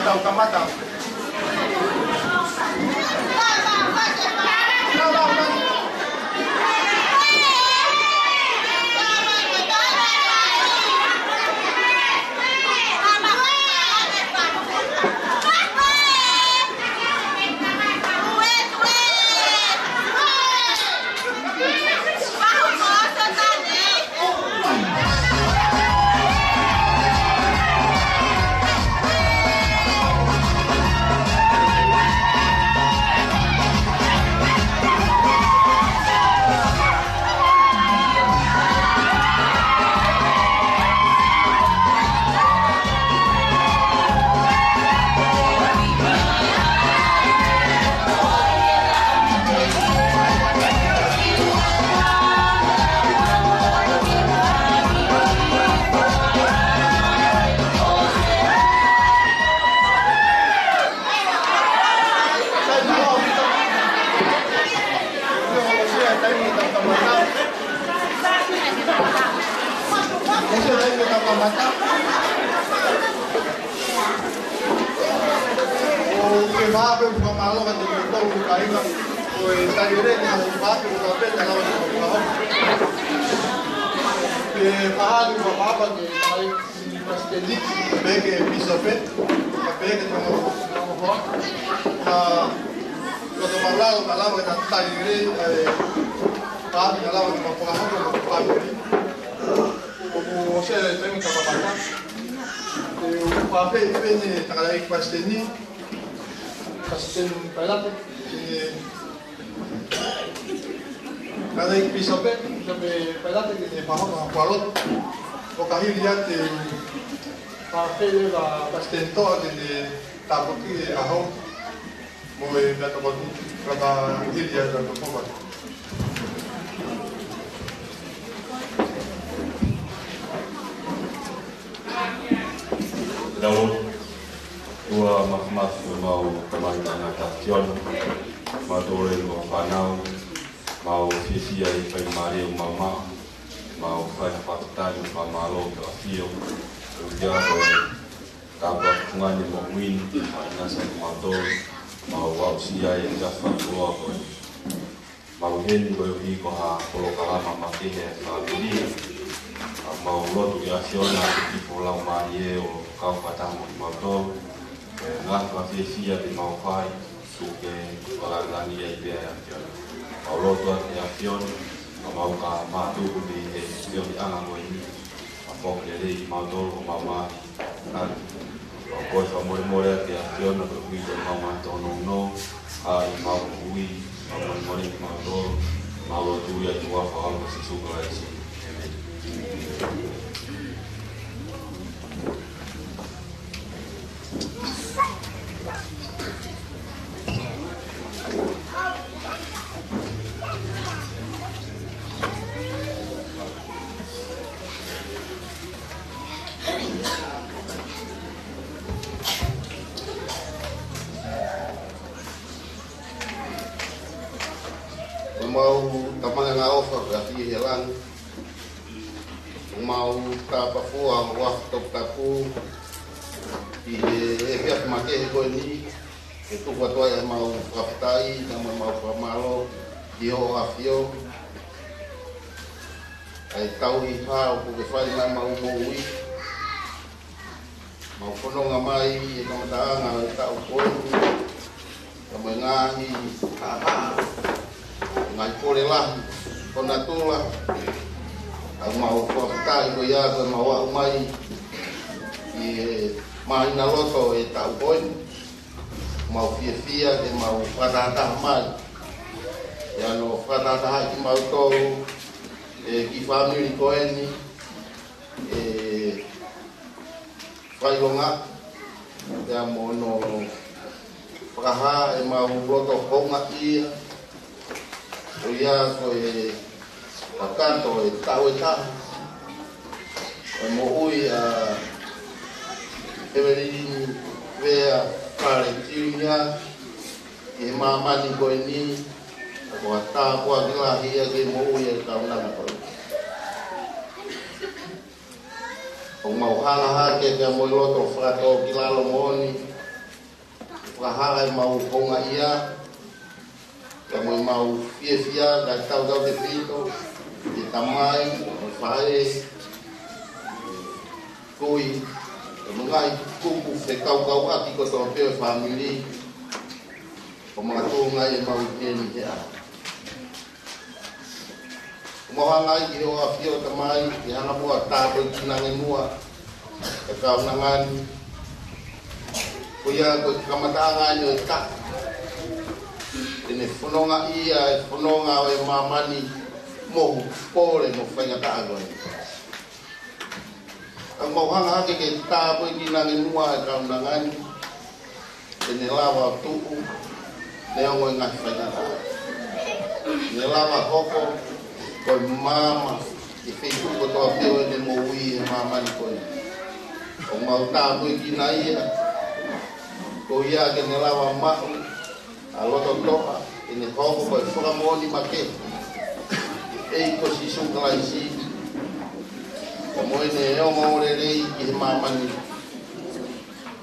tau kamata. Mau tamang nga offer kasi lang mau tapafua waktu tapu di efek make ko ni itu buat yang mau kaptai yang mau pamalo dio afio ai tau ifa o que faz na mau moi mau kono ngamai no taanga tau ko kamangahi ngai pole lah kona tula aku mau kaptai ko ya ko mau mai mai na loto e tau ko mau fia ke mau patata mai ya no patata ki mau to ki family ko ni fai longa ya mono praha e mau loto honga ia o ya ko akanto e tau e ta mo ui a Evelyn vea pare tiunya e mama ni ko ni ko ata ko agila hia ke mo ui e ka una ko o mau hala ha ke mo loto frato kilalo moni whakahara mau honga ia, ka mo mau fia ka tau te pito, te tamai, o whae, koi, e mungai kuku te kau ati ko tō peo family, o mga tōnga e mau keni he a. Mohangai ki o afio tamai, ki hanga mua tāpoi ki nange mua, e kau nangani, ko ia ko kamatanga nyo e ta. Tene whanonga ia, e whanonga o e mamani, mohu kore mo whaingata agoi. Ang mohanga hake ke tāpoi ki nange mua e kau nangani, tene lawa tuku, ne ongo i ngai whaingata. Ne lawa hoko, koi mama, i whaitu ko toa peo e ne moui e mamani koi. O mau tāpoi ki na ia, ko ia ke ne lawa mahu, a loto toa, e ne hoko koi whakamoni make, e ko si sunkalai si, o moe ne eo maore rei ki he mamani.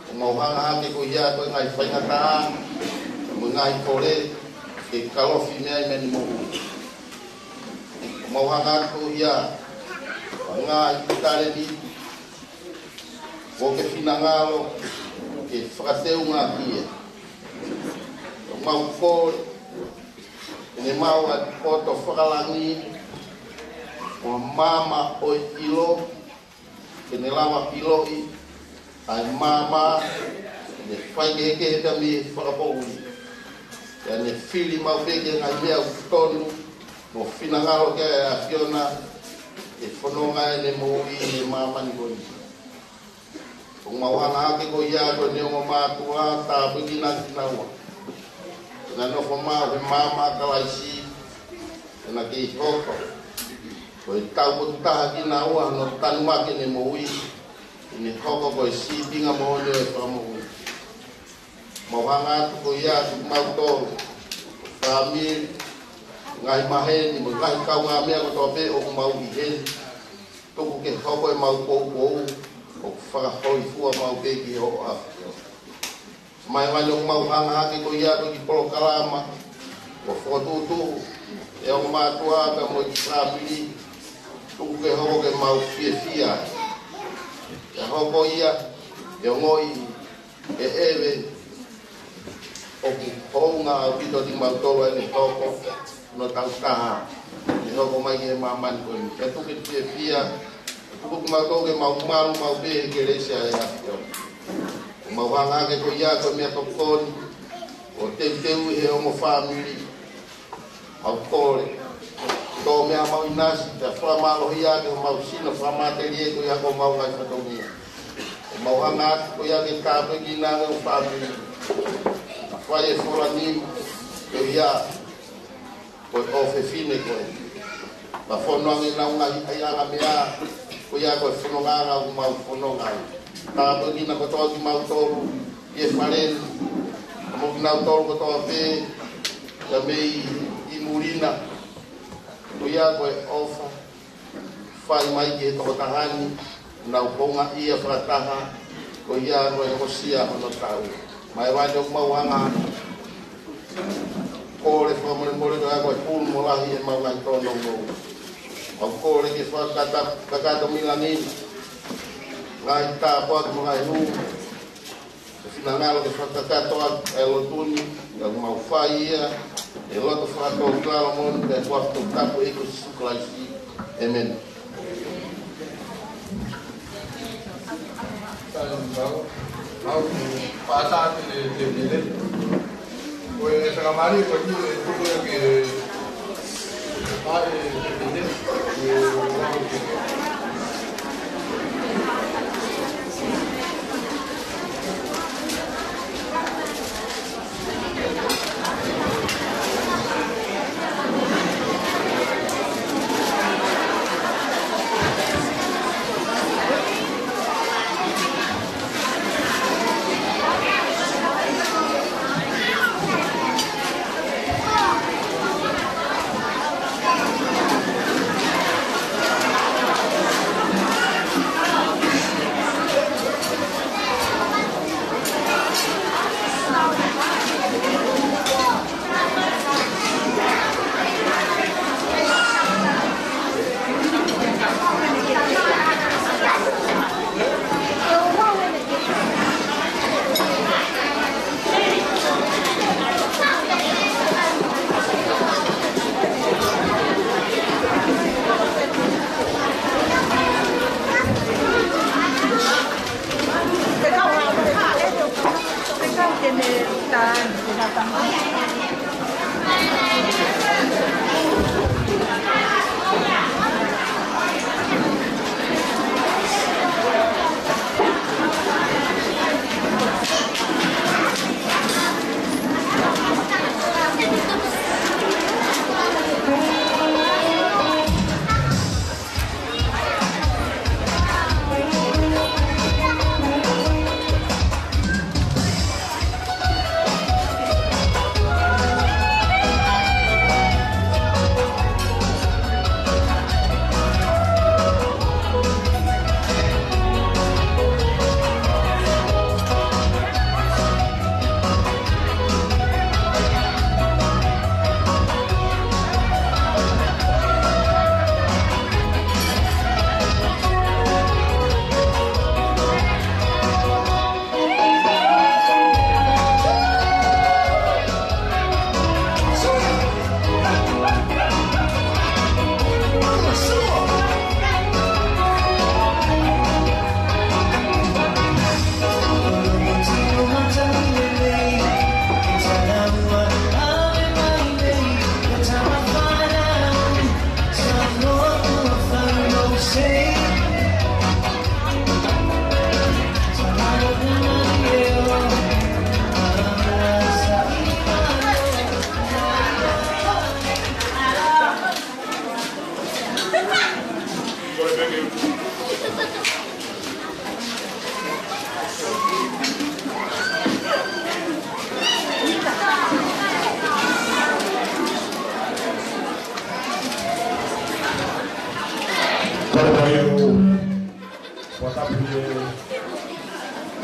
O mau hanga hake ko ia koi ngai whaingata, mo ngai kore, ke kalofi mea i meni mohu. Mau hanga ko ia ngā i tare ni o ke whinangalo ke whakateu ngā kia mau kore ne mau a koto whakalangi o mama o ilo ke ne lawa ilo i ai mama ne whaikeheke he kami whakapouri ya ne whili mau peke ngai mea utonu mo finangalo ke a fiona e whanonga e ne moui e mamani koni. Kung mauhanga ake ko ia ko ne o mātua tā pukina kinaua. Nga no whamau he mama kalaisi e na ke i hoko. Ko e tau ko tutaha kinaua no tanumake ne moui e ne hoko ko e sipinga moone e whamoui. Mauhanga ake ko ia ko mautoro famili ngai maheni mo ngai kau ngā mea ko tō pe o mau i heni tuku ke hoko e mau kou o whakahoi fua mau pe ki ho afio mai wani o mau hanga hake ko ia ko ki polo kalama o whakatutu e o mātua ka mo i whapili tuku ke hoko ke mau fia e hoko ia e o ngoi e ewe o ki hounga o pito di mau tolo e ni hoko no tau taha ni hoko mai ke mamani ko ni e tuke pia tuku ma ko ke mau malu mau be ke lesia e afio mau hanga ke ko ia ko mea tokoni o teu he o mo family au kore to mea mau inasi te wha malo ia ke mau sino wha materie ko ia ko mau ngai whatongi mau hanga ko ia ke tāpe ki nanga o family a whae whorani ko ia ko ofe fine ko la fononga na una ai ana mea ko ia ko fononga o mau fononga ta bogina ko to mau toro e faren mo na toro ko to pe ya mei i murina ko ia ko ofa fai mai ke to tahani na ponga ia frataha ko ia ko sia no tau mai vai do mau anga kore fa mo do agua pul mo la hi ma ngai to no o kore ke fa kata milani ngai ta pa mo ngai nu finangalo ke fa kata to el tuni ga mau fai e lo to fa to claro mo de quarto capo e ko su clasi amen mau pasar de pues la María pues tuvo que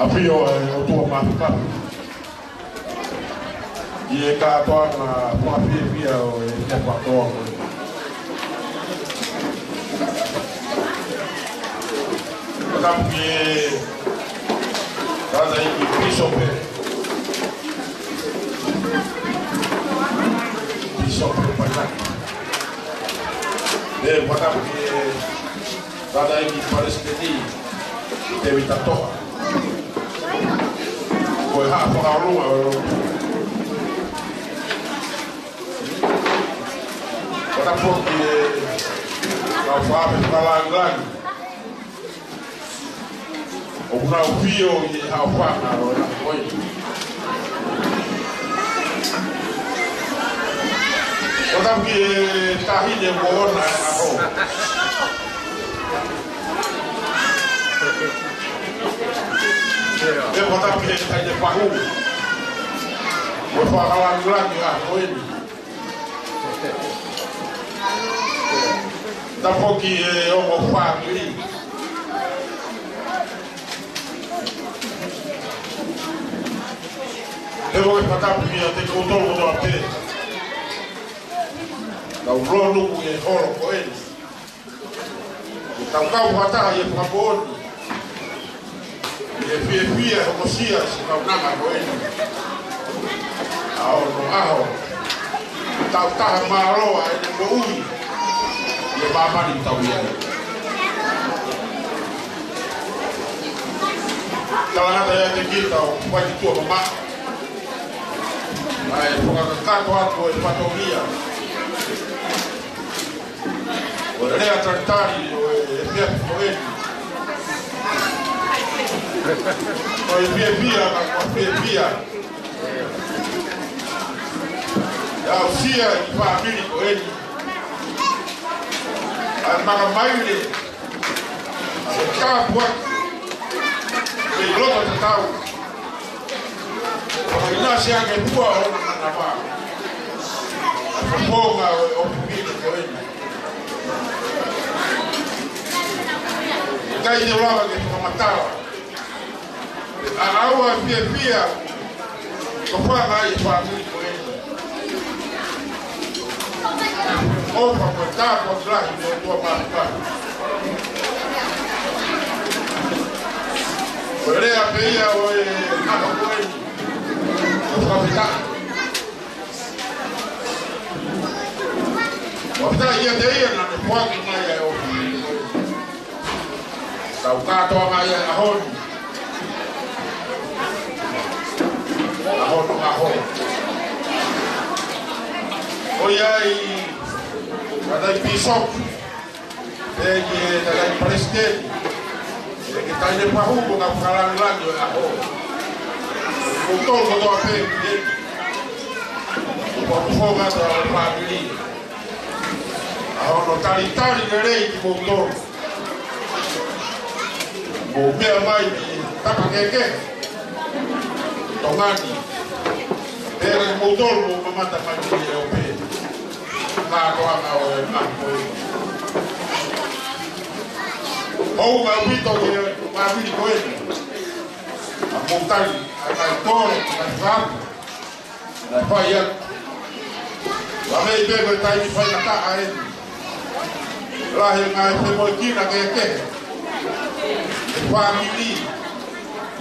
Apio o tua mafupa. E cá toa na papia via o é quatro. Porque cada aí pisope. Pisope para. Porque cada aí parece que deve estar toa. Foi rápido a lua. Agora porque a fábrica está lá. O navio e a faca agora foi. Agora porque está rindo agora na rua. Eu vou dar para ele sair de barulho. Vou falar lá no lado com ele. Dá um pouquinho eu vou falar ali. Eu vou botar porque eu tenho que botar o mundo a pé. Dá um rolo e rolo com ele. Então o carro vai estar aí para bordo. E via como se não nada com ele. Ao tá maroa ele boi. E vai para ali também. Então nada é que aqui então vai de tua mamá. Aí por cá quatro ele patrulha. Olha a tratar e com ele. Foi via. A Cia de família com ele. A Magambaile. A Cabo. E logo de tal. A Inácia que boa na barra. A Ponga o filho com ele. O cara de lá que matava. A água via, não foi mais família com ele. Ou para cortar, para trás, eu estou a marcar. Olhei a peia, o carro com ele, o capitão. O capitão ia daí, não pode mais o filho. O carro estava mais a roda. Arroz. ai kadai pisok kadai presiden kita ini pahu bukan kalang lagi untuk apa Popoga da family. Ahora talitari gerei di motor. Bobia mai tapa keke. Tongani. Dari motor mo mamata family ope. Na to ana o na ko. Oh ma vito che ma vi ko e. A montare a toro, a fare. La poi Wame bebe tai fai kata ai. Lahir ngai pe moikina keke. Family.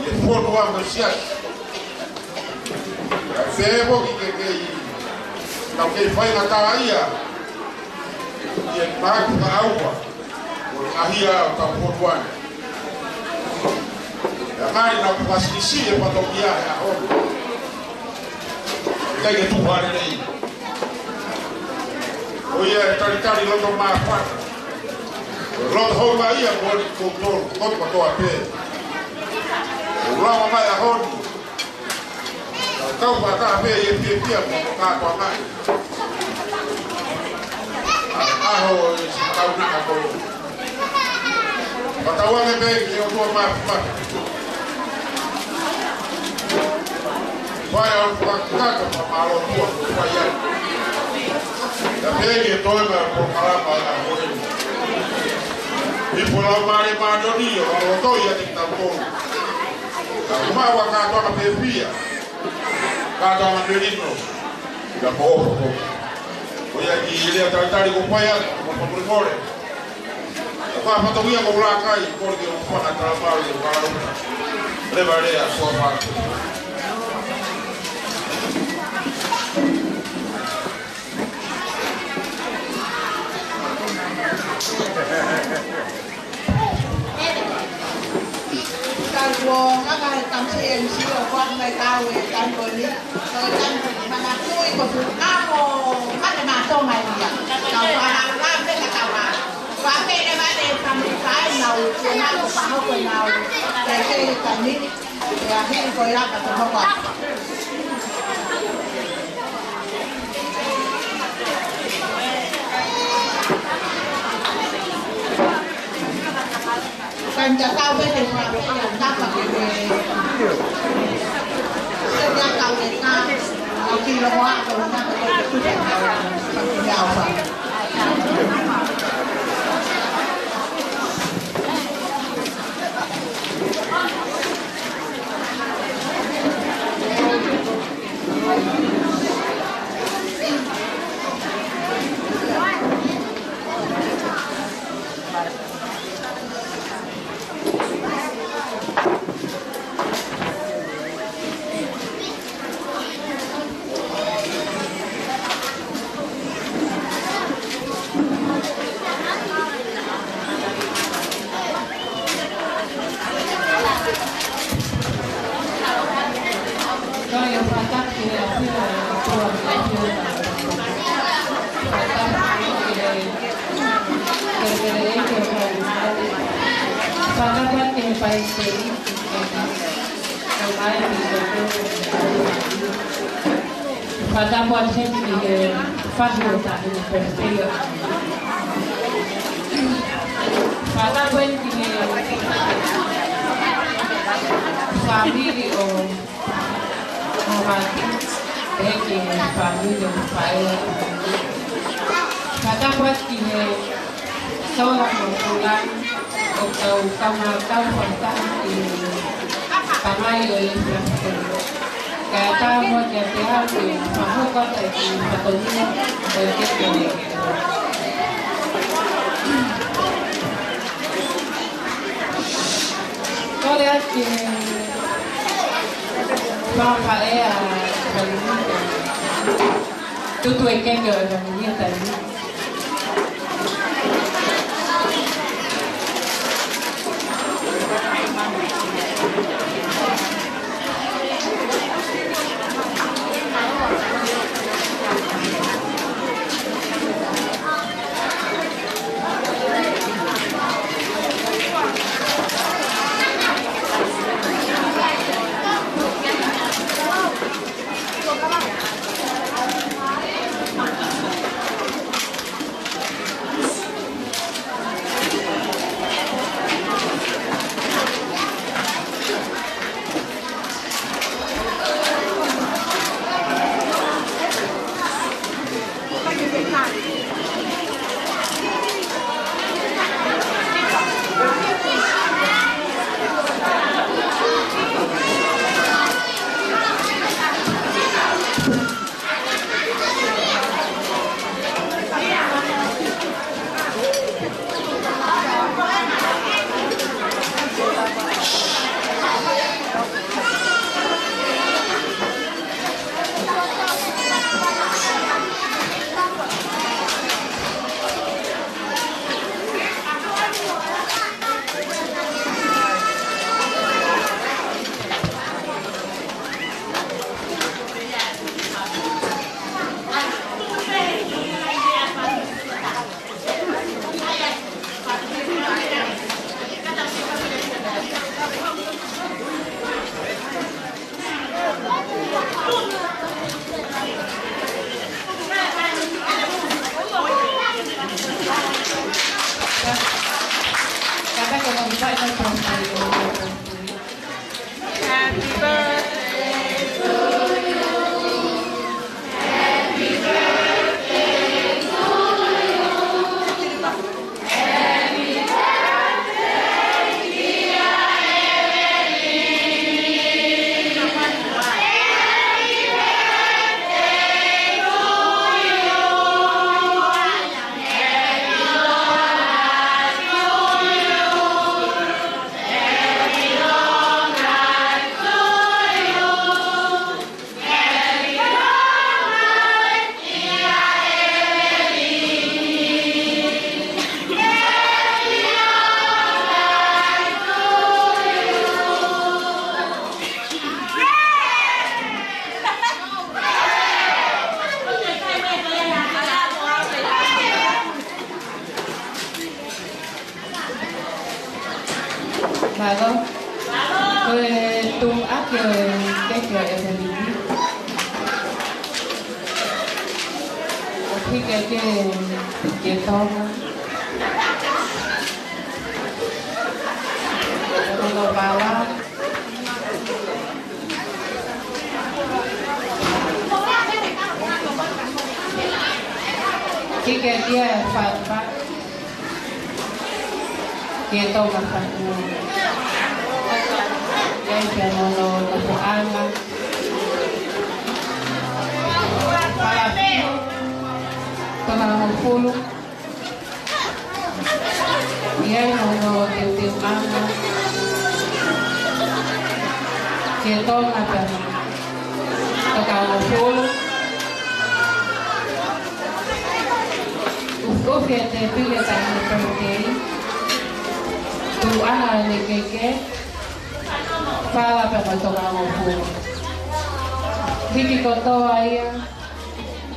Ye fono wa mesias. Bebo keke. Tau ke fai kata ai ya. Ye mak ka awa. Ahia ta fono. Ya mari na pasisi e patokia ya on. Kaya tu hari ni. Oh ya, tari loto maafat. Loto homa iya bodi kontrol, kot pato ape. Ulama mai ahon. Kau bata ape ye pia mo ka to mai. Aho si kau nak aku. Patawa me be ye to maafat. Vai ao pakata pamalo tu vai. La peghe torna por caramba a morir. Y por la mare mayoría, lo doy a dictador. La magua cada una pepía, cada una merino, la poco. Voy aquí ir a tratar de acompañar como primores. La papa todavía con la calle, porque no van a trabajar de cada una. Le varé a su parte. Kalau agak tamsi MC orang mereka wetan beli, wetan mana kui kosu amo mana masuk mai dia. Kalau orang ram dia kata apa? Wape dia mana tamsi saya nau, cina lupa aku nau. Jadi kami ya ini koyak atau apa? Kan jauh betul kalau kita pakai setiap kali kita lagi lewat kalau kita pakai sudah jauh. Pada buat sendiri faham tak ini berbeza. Pada buat ini family orang yang family saya. Pada buat ini seorang pulang atau kamu kontak ini kamai oleh kata buat jadian di mahu kota di Patonia berkait kau lihat di bapa tu ikan ke dalamnya tadi. Kata kalau bisa itu perempuan. Happy birthday to you. Happy birthday to you. Happy birthday, dear Evelyn. Happy birthday to you. Bago, tung ác cái kiểu em là gì? Khi cái to nó vào á, khi cái kia phải bắt kia to là phải yang mono untuk anak para tengah puluh yang mono tim anak kita ada tengah puluh usco que pilih tanya pergi tu anak ni keke para tocar o fogo. Vicky contou aí,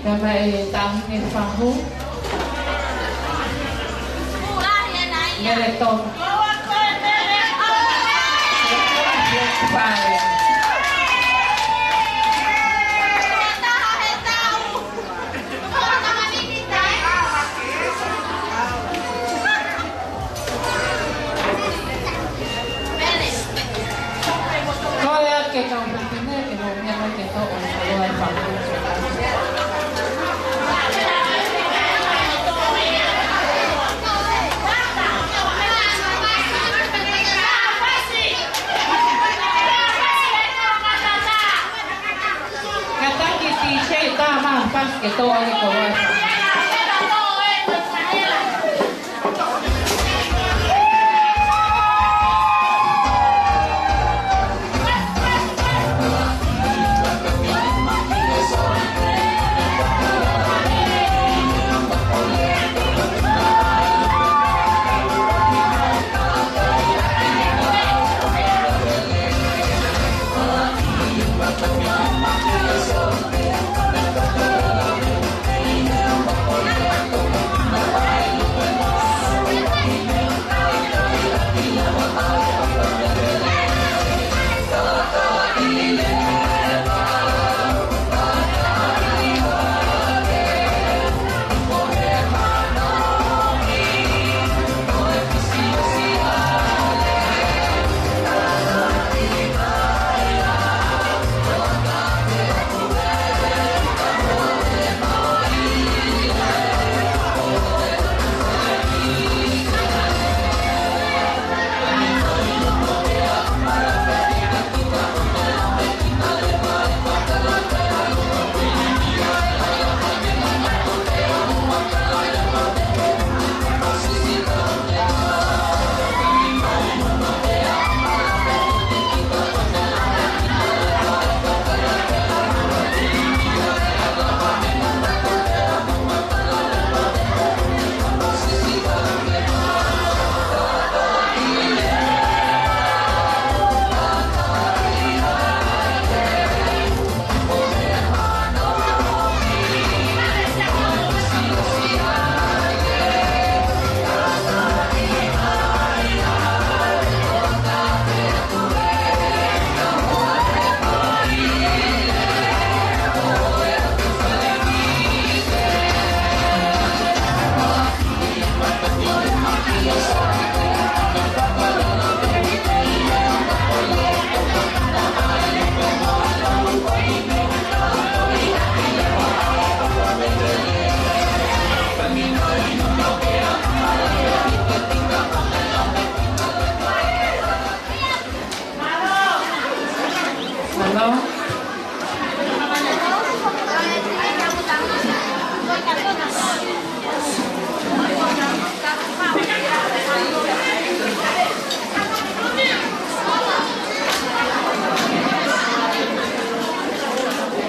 também está em Fahu. Ele toca. Que no tiene que no me que todo solo hay familia. Kata kita está más fácil que todo el color.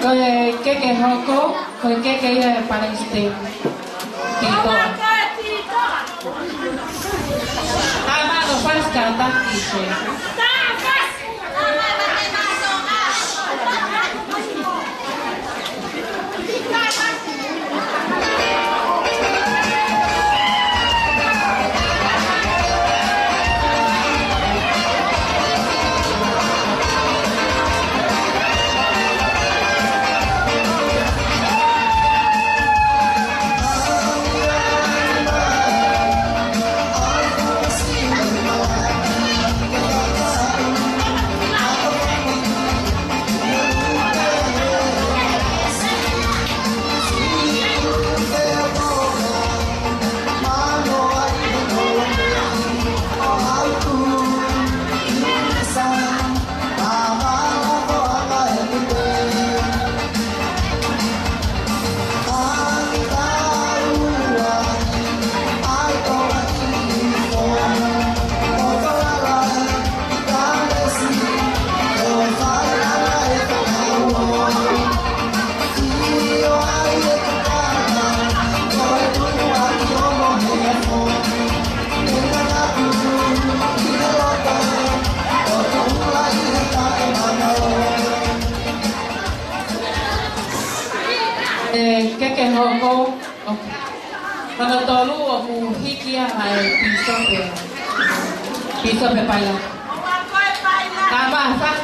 que hoko, que para este. Amado, faz cantar isso. Que hoko, kalau tolu aku hikia hai piso pe paila. Tambah sah.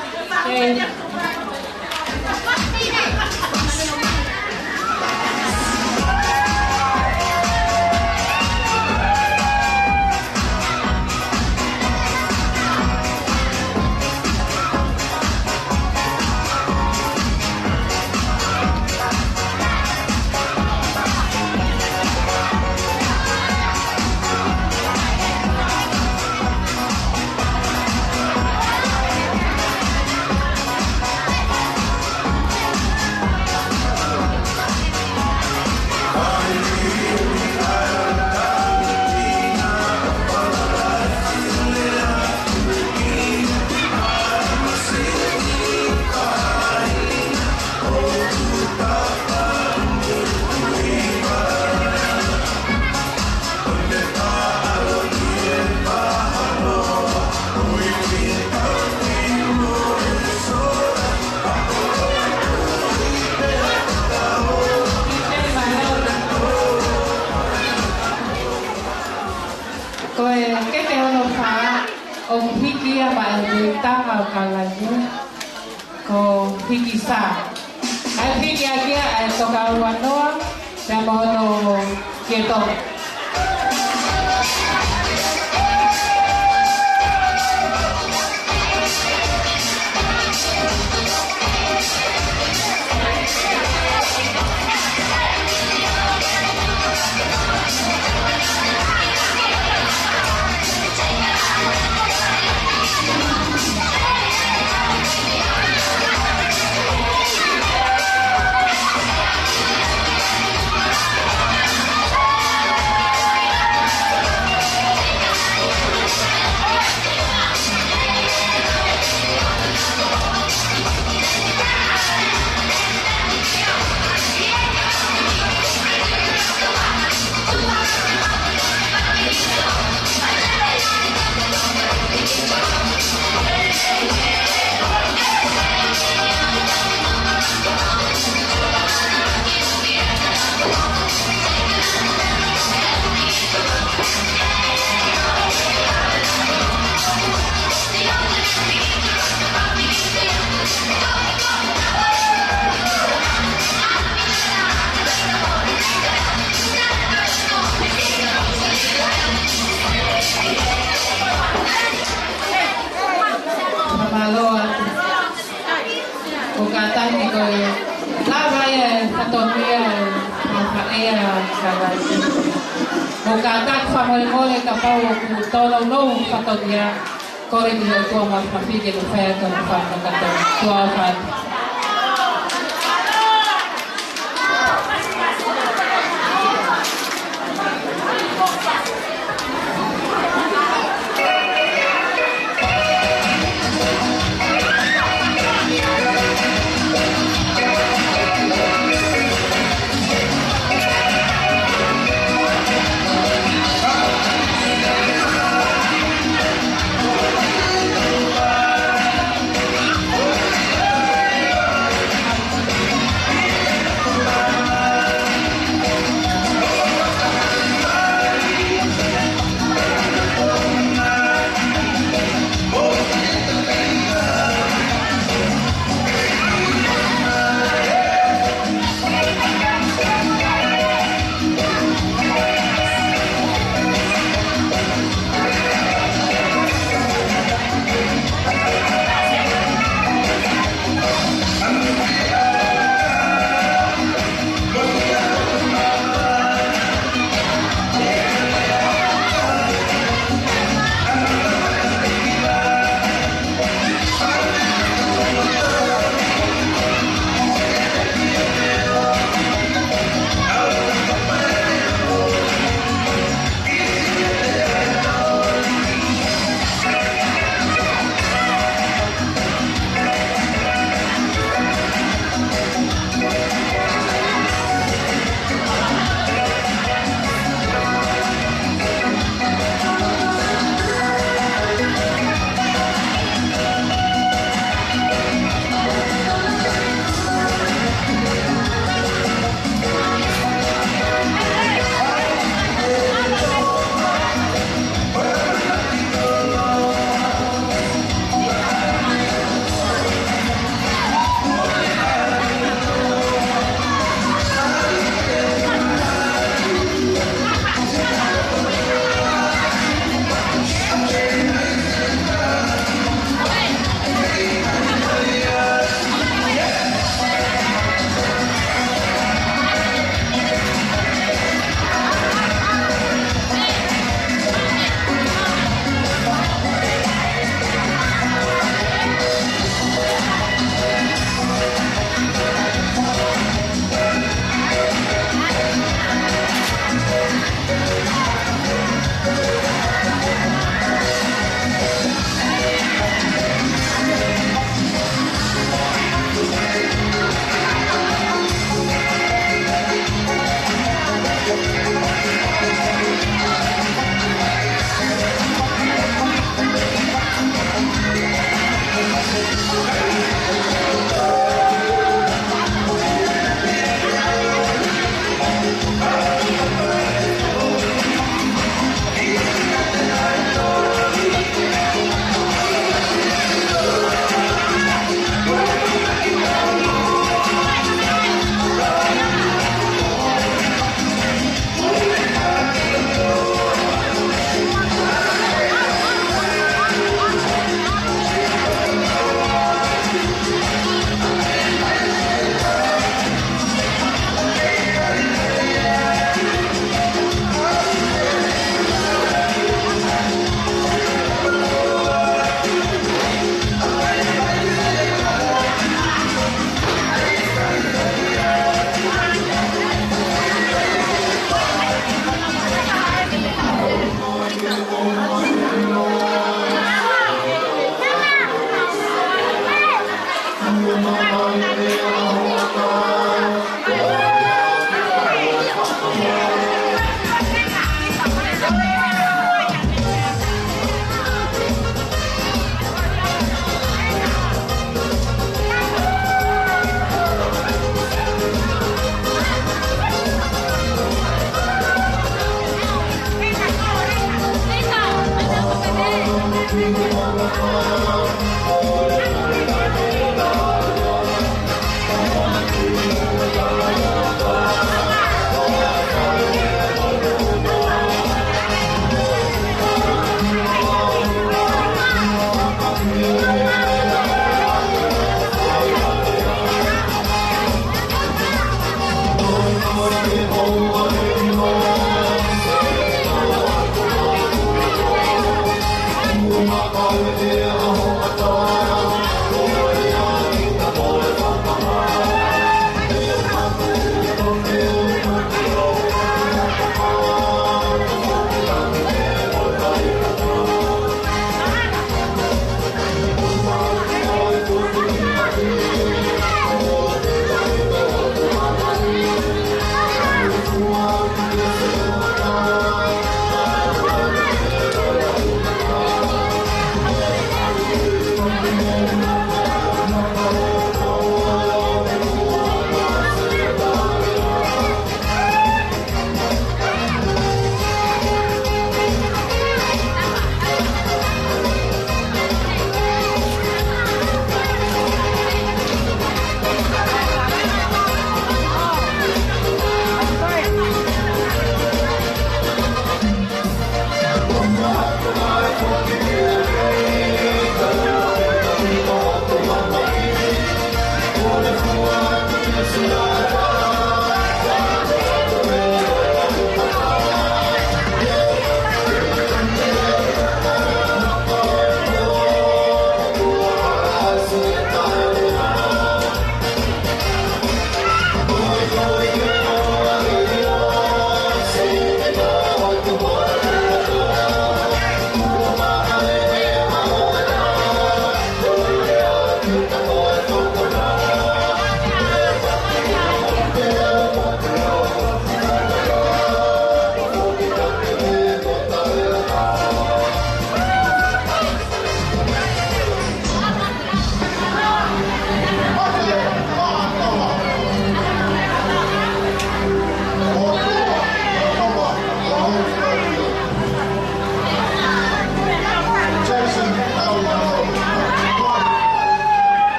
Ko hikisa. Ay hiki aja ay toka wano dan mono kieto. Bukatak famole kapau tolong nung patonya kore di tua mas masih jadi fair kan kata tua kan. Hãy subscribe cho kênh Ghiền Mì Gõ để không bỏ lỡ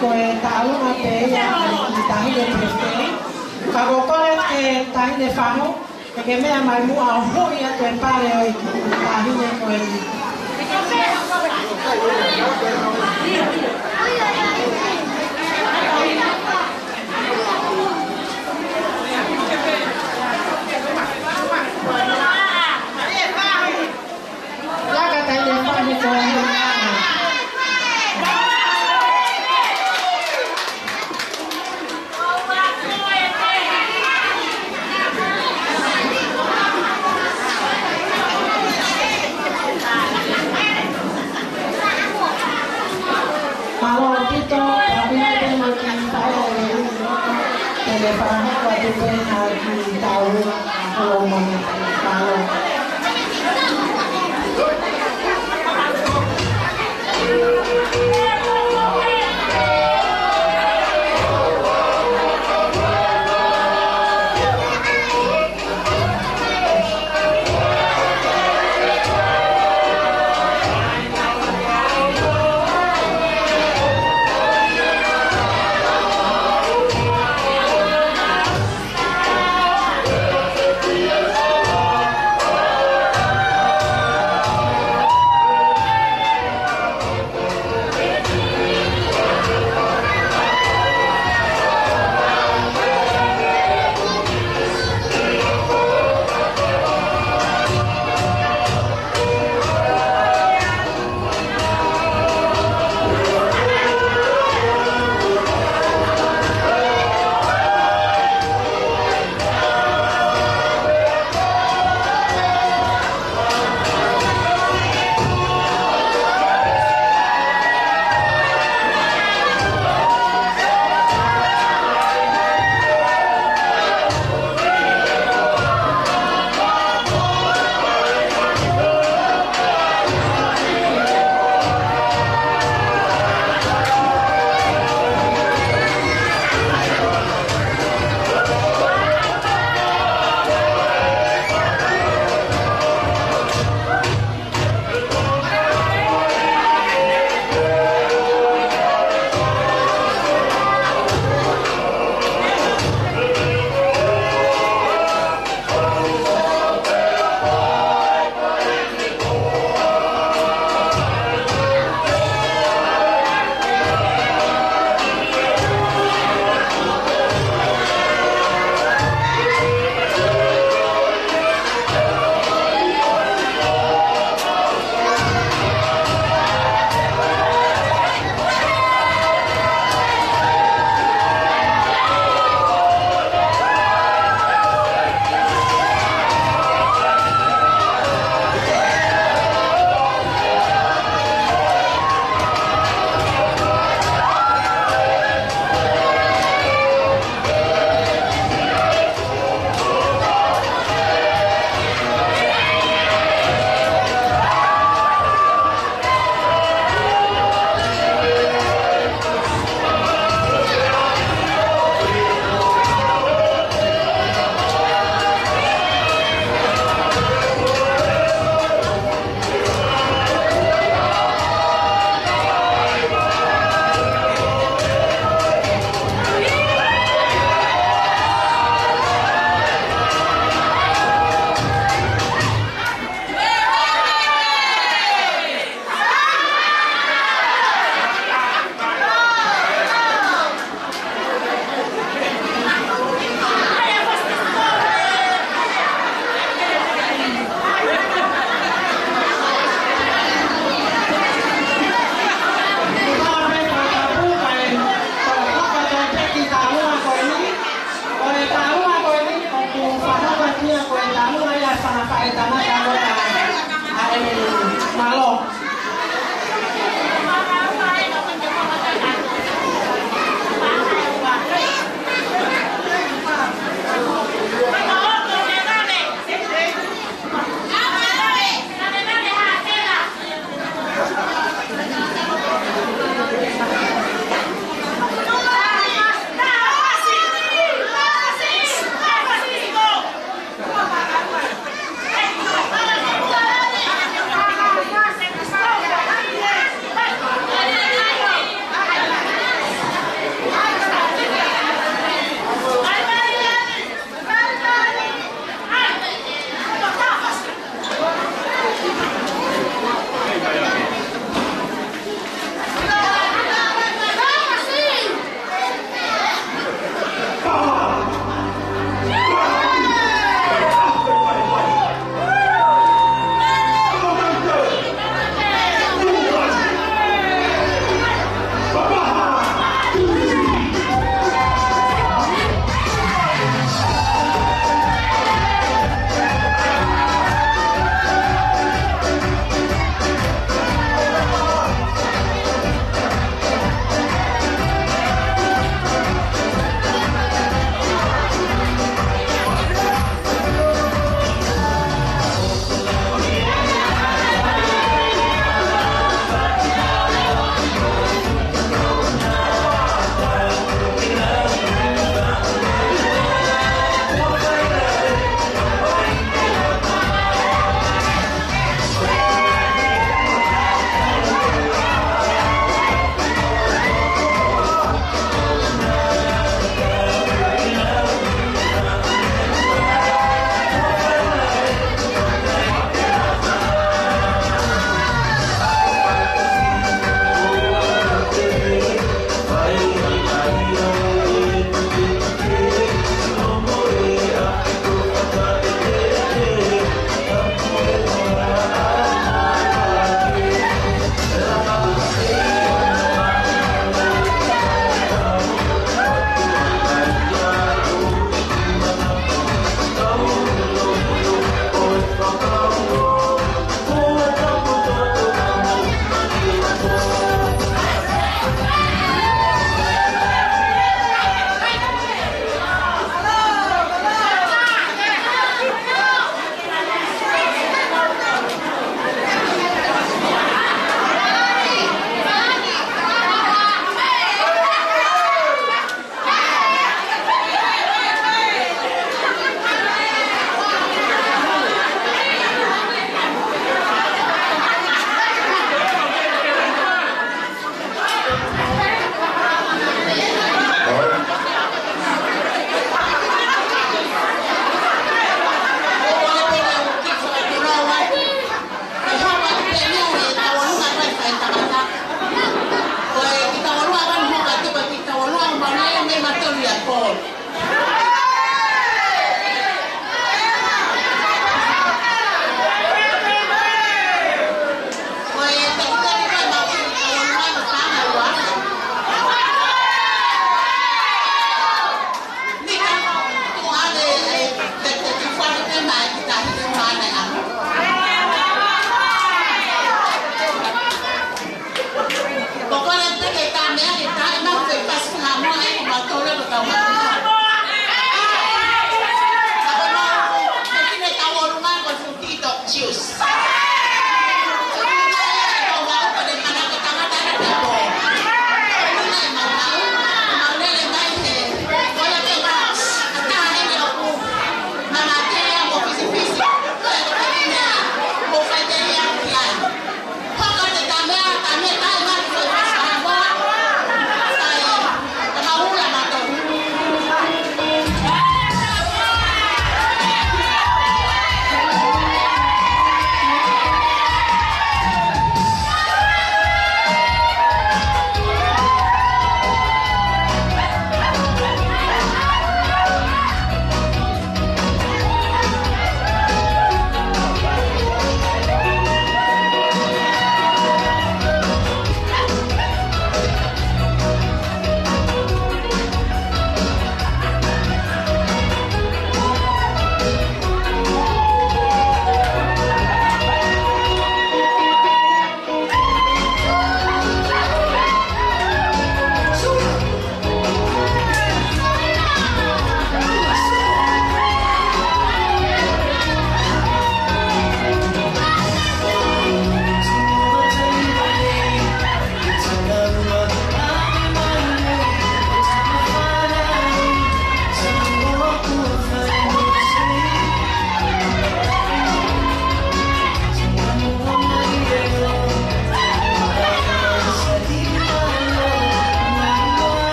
ko e tālunga te ia i tahi de presteri. Ka kokore e tahi de whamo, e ke mea mai mua o hui atu e pare o i tahi de ko e ni. Laka tahi de whame ko e ni. Malo tito, kabila te makin tayo ni telepan ko te na ki tawo ako mga malo.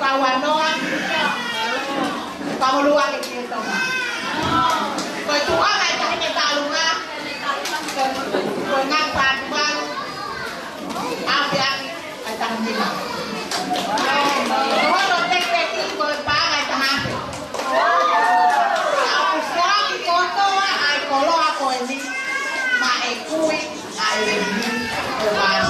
pawanoa pamulua kita koi tua mai ka hene talunga koi ngang patuan api ai tang jina koi do tek tek koi pa ai tang api aku suami koto ai kolo aku ini ma e kui ai ini mas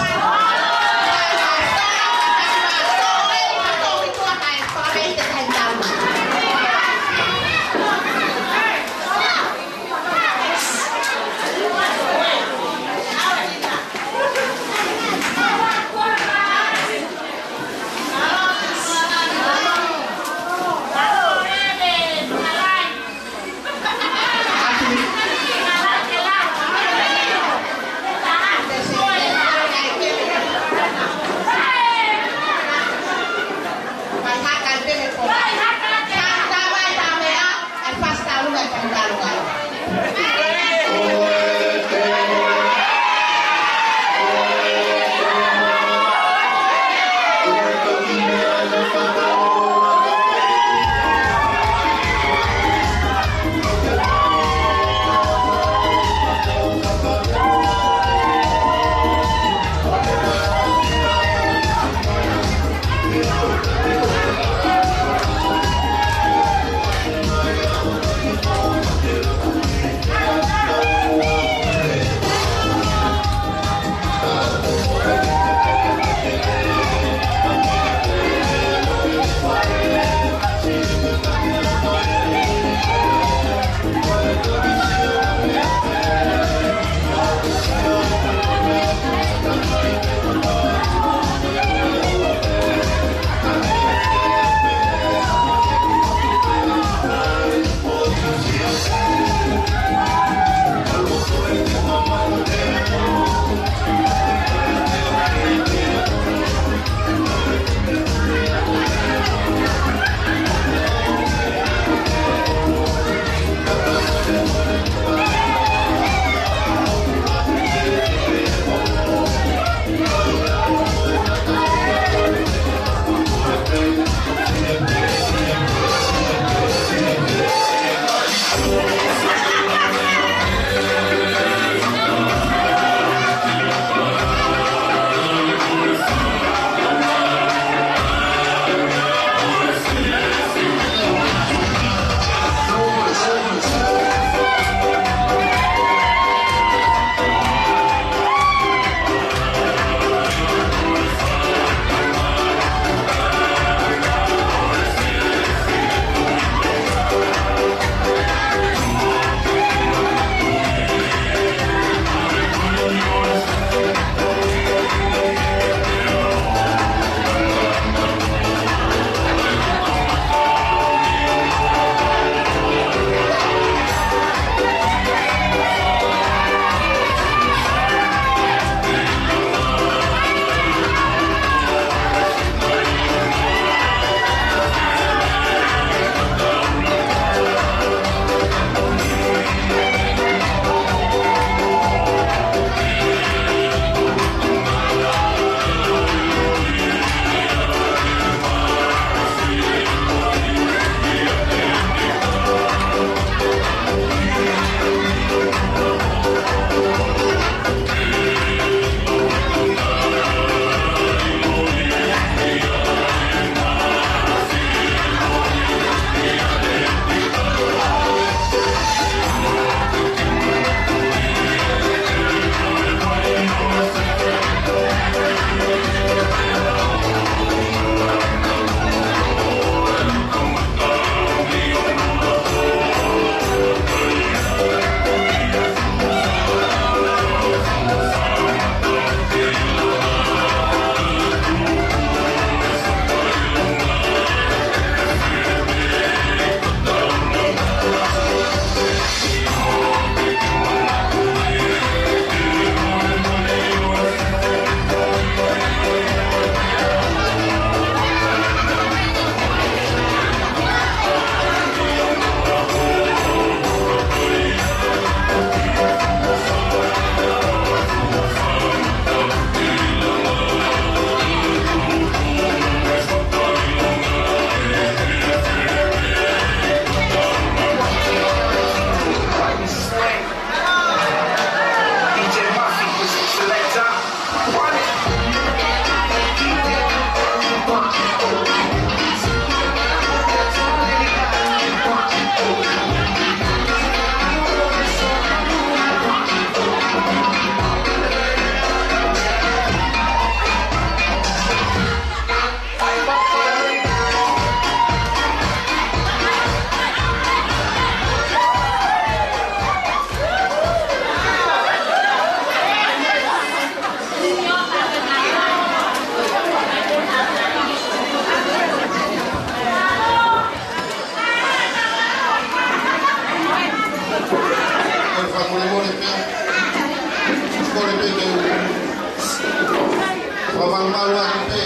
malu aku pe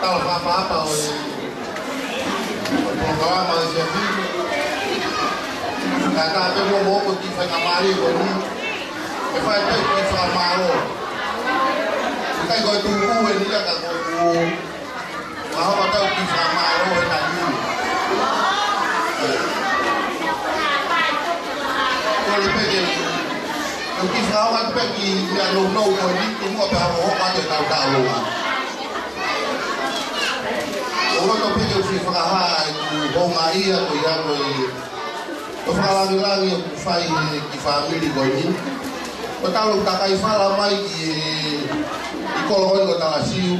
tahu apa oleh orang Malaysia ni. Kata apa mau pergi ke kamari ni, apa itu kita malu. Kita kau tunggu ni lah kau tunggu. Mahu kata kita malu tadi. Kalau pergi, kalau kita awak pergi yang long ni, tunggu apa orang ada tahu. Orang tu pergi si Farah, Bunga ia tu yang tu Farah lagi fai di family kau ni. Betul tak kau Farah mai di kolon kau tak siu.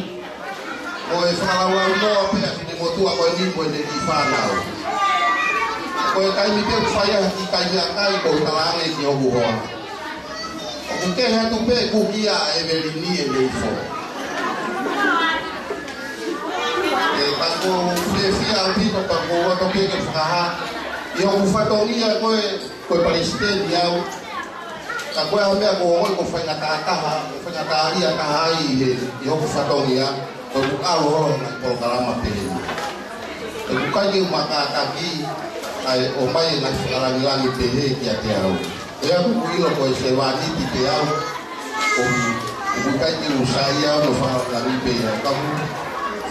Kau Farah lagi tu apa yang di motu kau ni kau di Farah. Kau kau ni tu saya di kau kau tak lagi di Obuha. Mungkin hatu pe kukia Evelini Elifo. Pangko fia uti pangko wato ke faha yo ufatongi ya ko Palestina yao kako ya mbea ko fanya ta ia ta hai yo ufatongi ya ko alo ko kalama pele ko kaje maka taki ai o mai na langi pele kia tiao ya ko ilo ko se wadi ti tiao ko kaje usaya no fa langi pele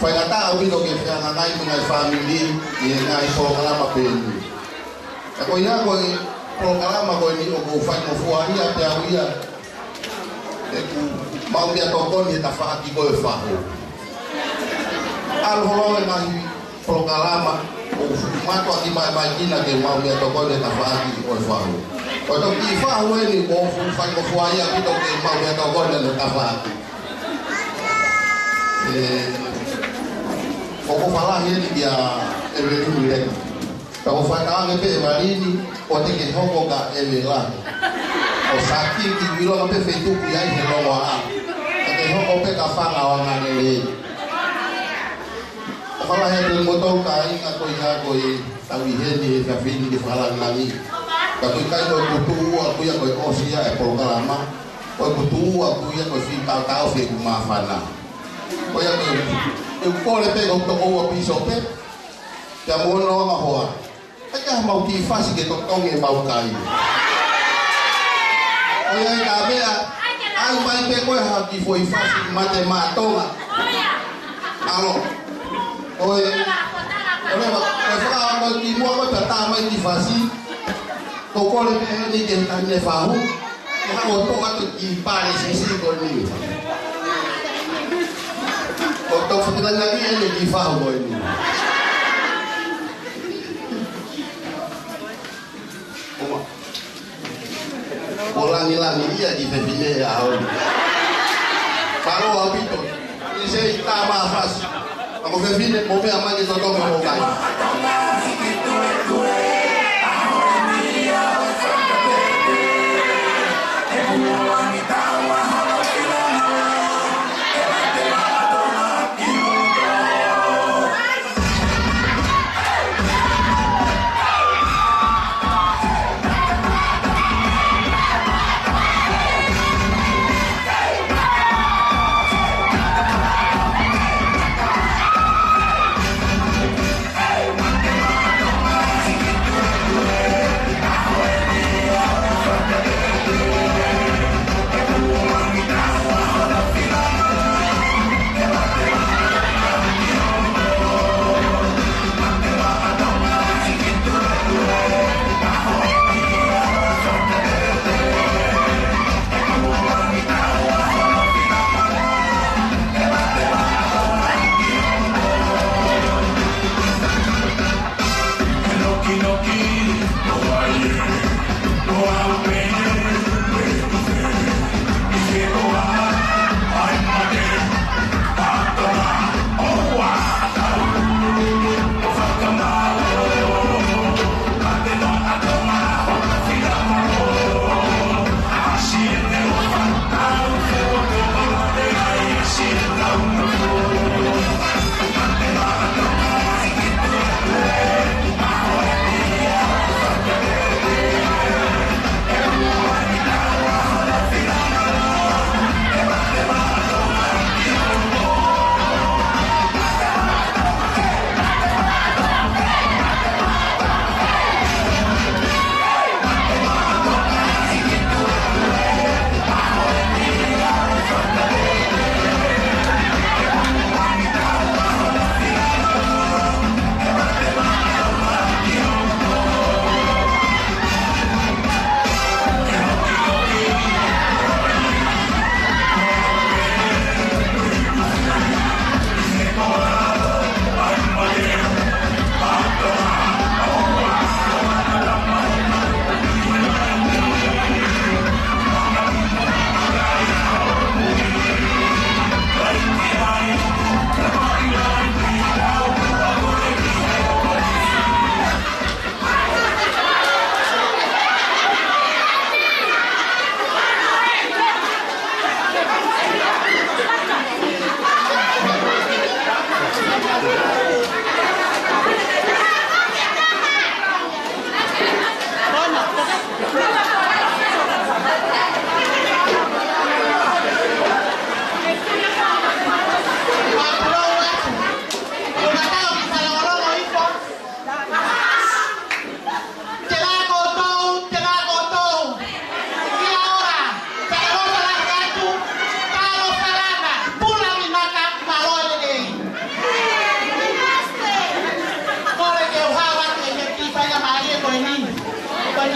Fai tahu bila kita ngai dengan family, ia ngai program apa ini. Aku ya kau program apa ini, aku fai mafuari apa dia. Aku mau dia tokon dia tak faham kau faham. Alhamdulillah ngai program, aku matu aki mai nak mau dia tokon dia tak faham kau faham. Kalau kita faham ini, kau fai mafuari apa dia mau dia tokon dia tak faham. Kau falah ni dia event ni. Kau falah ni pe marini, kau tengok kau kau evelah. Kau sakit di bilang apa Facebook dia ni lawa. Tengok kau pe kafang awang ni. Kau falah ni motor kain aku tahu ni kafin di falah lagi. Kau kau butuh aku yang kau osia program. Kau butuh aku yang kau tahu Facebook mafana. Kau yang kau lepas kau tahu apa pisau pe, yang mau orang apa? Agak mau kifas kita tong yang mau kain. Kau yang kami aku main pe kau harus kifas mate matonga. Alo, kau kau timu apa datang main kifasi, kau lepas ni jangan tanya faham. Kau tu macam kipari sisi kau ni. Untuk sekitar lagi yang lebih faham ini. Orang hilang dia di pembina ya. Kalau habis tu, ini saya tak maafas. Aku pembina mau aman kita tolong mau kai.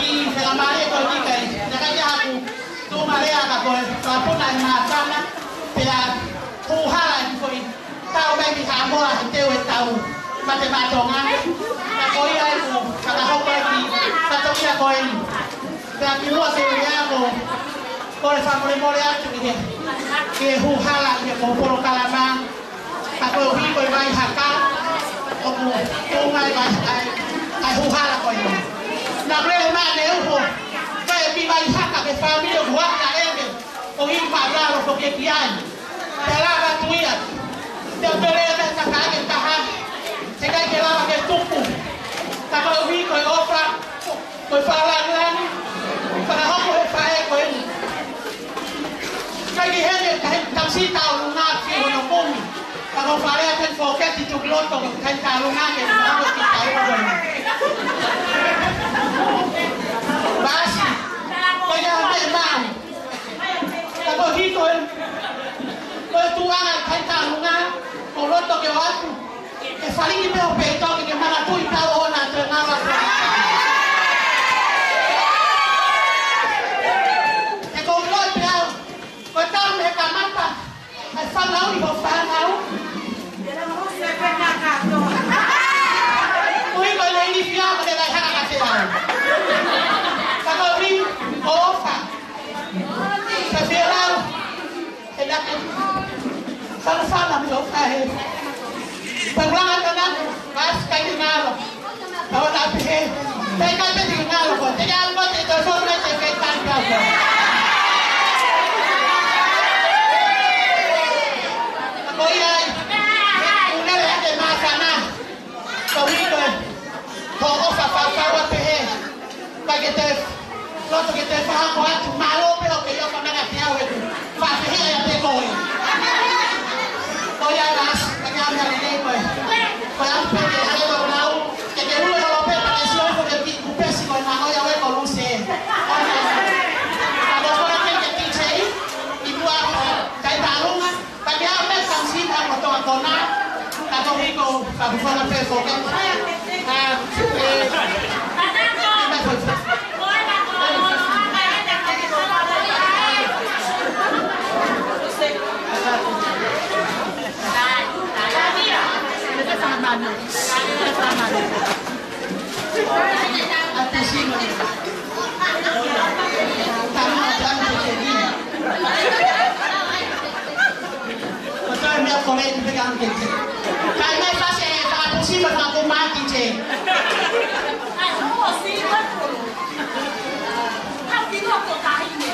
i whengamare ko ni kai. Naka ia haku tu marea ka koe whapuna i mātana pia kuhala i koe tau mai ki hamoa he teo e tau ma te mātonga. Na koe ai ku whakahoko e ki whatokia koe ni. Pia ki mua te rea ko koe whamore atu i he ke huhala i he kōporo kalama. Ka koe uhi koe mai haka o ku tūngai mai ai huhala koe ni. Na rele mā ne uho koe ki mai haka ke whamire huaka eme o hi māraro ko ke ki ai. Te lava tuia. Te otorea me kakake taha. Te kai ke lava ke tupu. Ka koe uhi koe ofa koe whalangan. Whanahoko he whae koe ni. Kai ki hene tamsi tau lunga ki hono kumi. Ka koe wharea ten whoketi tuk loto kai tau lunga ke whanako ki tai koe ni. Basi. Koe ia te mau. Ka koe hi koe. Koe tuanga kai tau lunga. Ko loto ke o atu. Ke whalingi me o peitoki ke maratui tau ona te ngawa koe. Koe tau me ka mata, ai whanau i ho whanau. Ui koe le ini whia ma le lai haka ka te au. Ka koe ri o ofa. Ka whiarau, he nake. Whanawhana mi o whahe. Paulanga ka naku, vas kai te ngaro. Ka wana api he. Te kai te te ngaro koe. Te ngaro koe te te whore te kai tani pia koe. Koe ai, unere ate māwhana, ko hiko e, ko ofa whawhawa te he, kai ke te, loto ke te whahako atu, mālo peho ke ioka manga te au etu, whawhihia ia te koe. Koe ai ras, ka ngā mea nei koe, koe au peke hale o rau, ke te ule holo pepa ke si oifo ke ki kupesi koe ngā hoia we ko luse e. Ka kōkora ke titei, I mua kai tālunga, ka mea o me tamsin a kotoa kona, ka tohiko ka bufana pe koke. Mea kore ni pegang kete. Kai mai fase ta posible fa ko mati che. Ai ho si ko. Ha ti lo ko kai ni.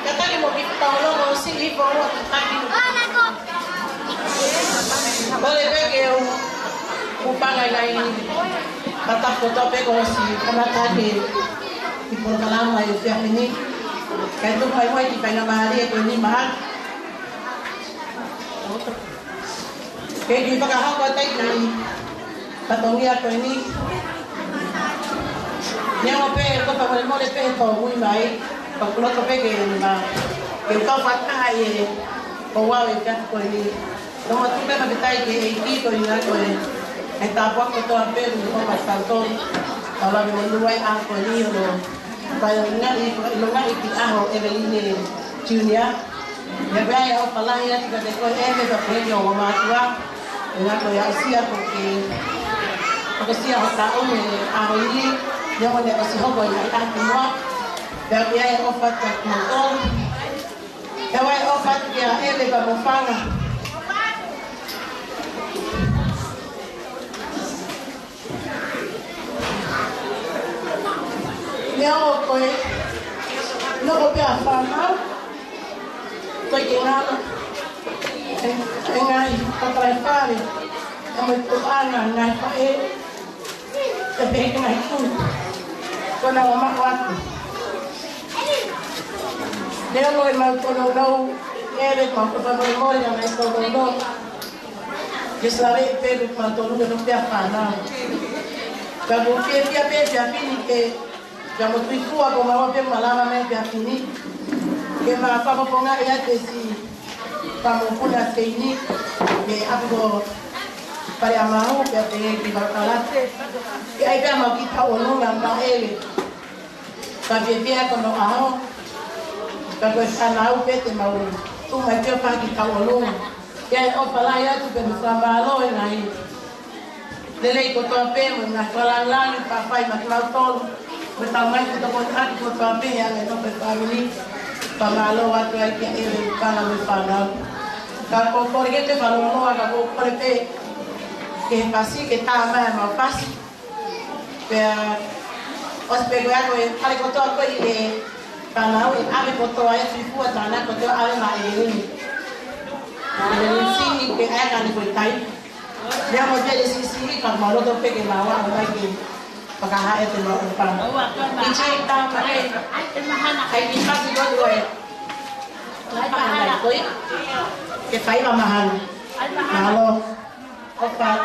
Katanya mau kita tolong sini bawa tadi. Boleh bagi upang lain kata foto pego si kena tadi di Purbalama itu yang ini kayak itu pai di Pena Mahari itu ini mahal kayak di Pagahang kota itu patongi aku ini yang apa itu pakai mau lepas itu mui mai kalau tu pergi mana kita patah aye bawa itu aku ini kalau tu pergi kita ini itu ini aku ini etapa que tu apelo no pastor ala me luai a ko ni lo para ngari lo ngari ki aho Eveline Junior ya vai ao falar ya que de ko eve da prêmio o matua ela ko ya sia porque sia ta o me aho ni yo mo de si ho ko ya ta mo ya ya o fat ka mo ya vai o fat ya eve ba mo fanga Leo koe no kope a whanau koe ke ngana e ngai patrai whare e mai tu ana ngai whae te peke ngai kū kona o mako atu Leo koe mau kono nau ere mau kopa moi mori a mai kono nau ke sare e peru mau tonu ke no pia whanau ka buke pia pini ke Kamu tuiku aku mau pe malama me pe akini ke ma pa ponga ya tesi kamu puna teini ke aku para mau pe te ki bakalate ke ai pe mau kita ono ngamba ele pa pe pe ko no ao pa ko sana pe te mau tu mai pe pa kita ono ke o pala ya tu pe mfambalo nai lele ko to pe mo na pala lan pa pai ma tol Pertama kita kontak ke kami yang itu berkami pamalo waktu lagi ini kalau berpanau. Kalau korang itu kalau mau kalau korang itu pasti kita mau pasti. Biar os peguar kau hari kotor kau ini panau ini abi kotor aja sifu tanah kotor abi mah ini. Jadi sini kita akan diberitahu. Dia mau jadi sisi kalau malu tu pergi lawan lagi. Pagkaha ito mo upang. Inchay ta pakai. Ay di pa si God way. Mahal ko eh. Kaya mahal. Mahalo. Opat.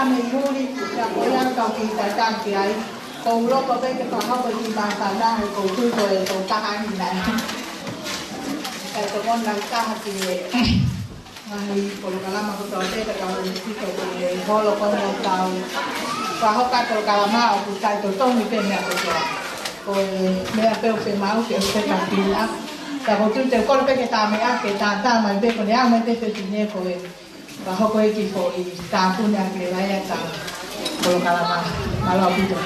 me muri ya ko ya ka ki ta tan ki ai ko lo ko be ke pa ha ko ki ba ta da ko ku ko ko ta ha ni na kai ko mon lang ka ha ki ai ko lo kala ma ko to te ta ka ni ki ko ko lo ko mo ta pa ho ka to ka ma o ku ta to to ni pe na ko ko me a pe o pe ma o ke se ta ki la ta ko tu te ko pe ke ta me a ke ta ma be ko ya me te se ti ne ko bajo ko iki fo I ta punya ke vaya ta ko kala ma malo pito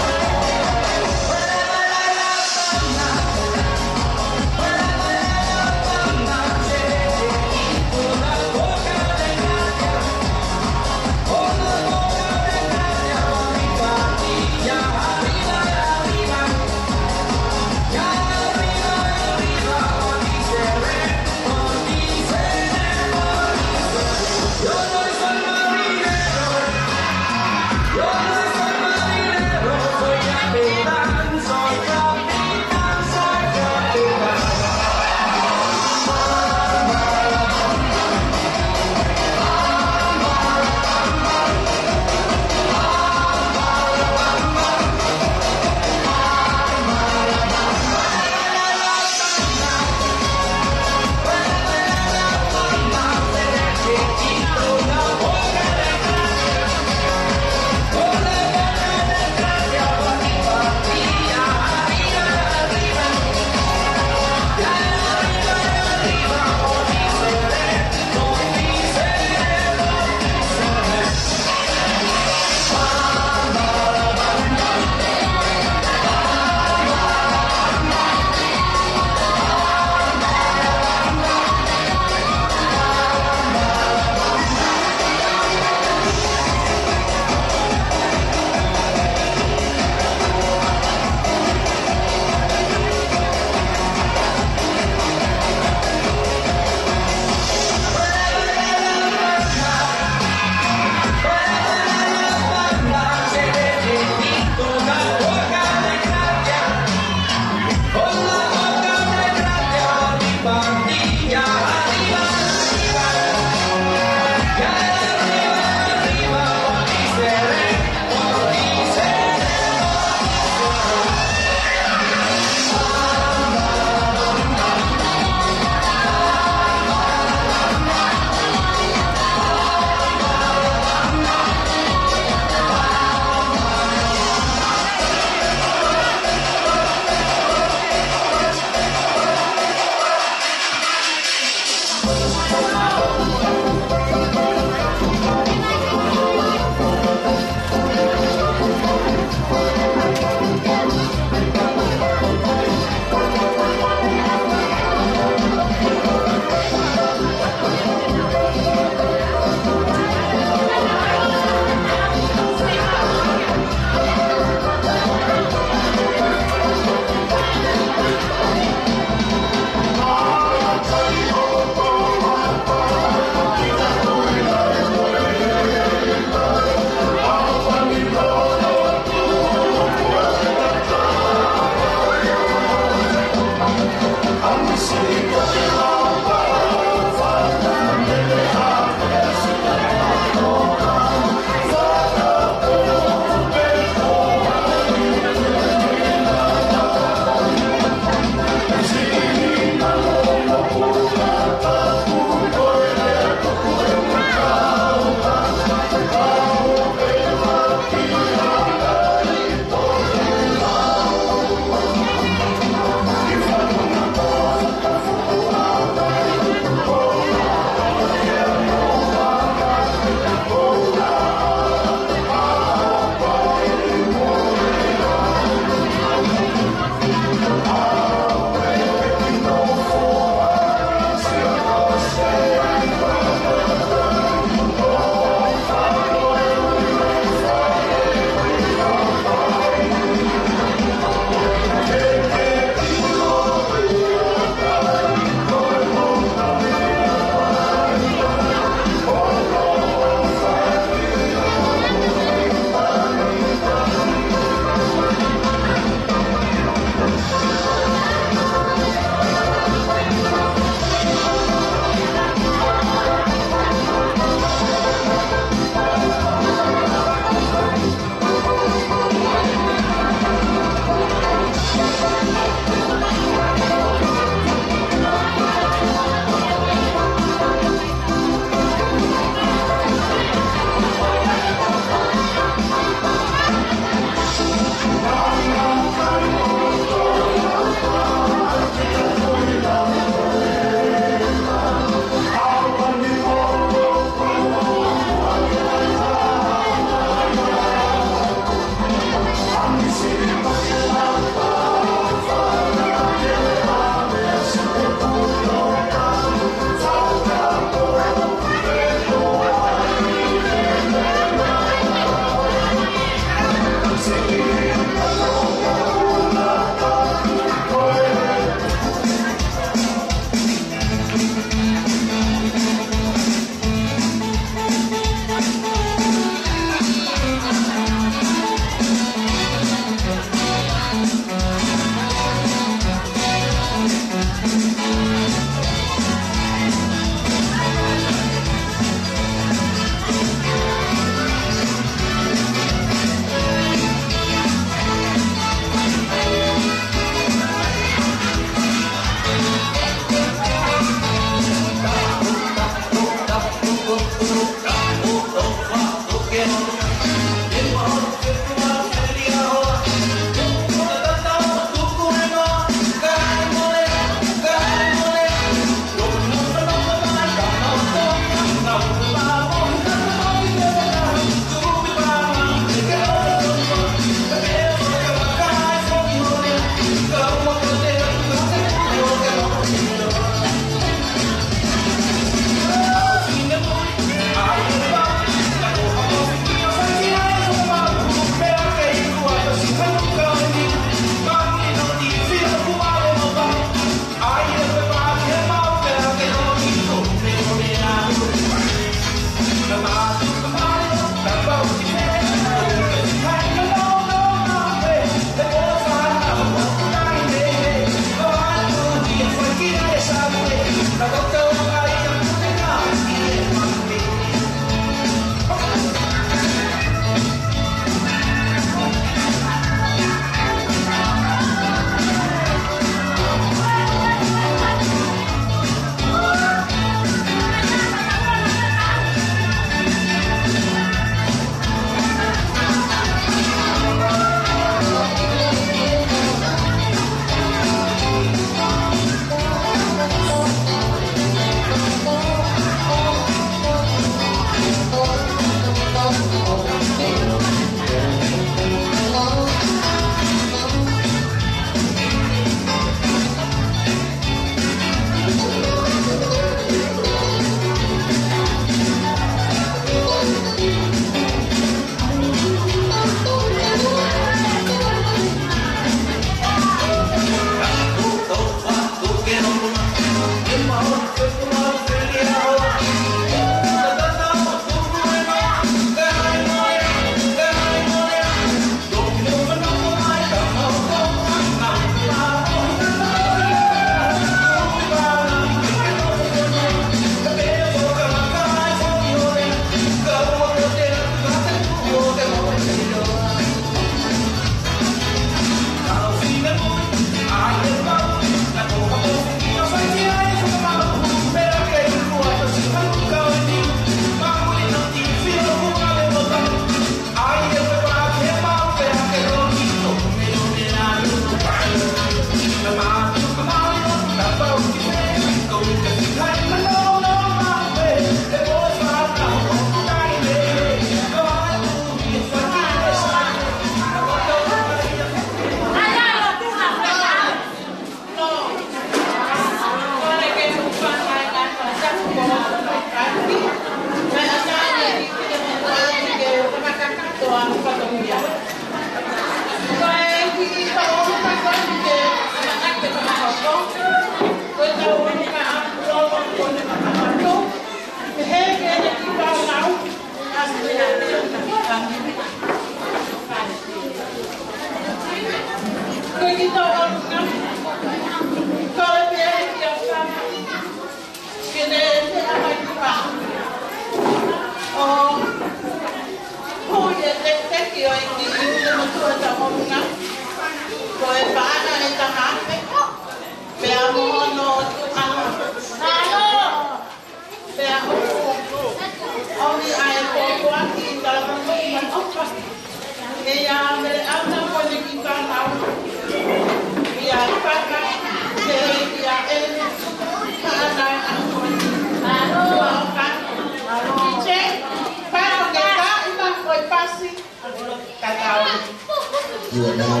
You are now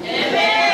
Amen.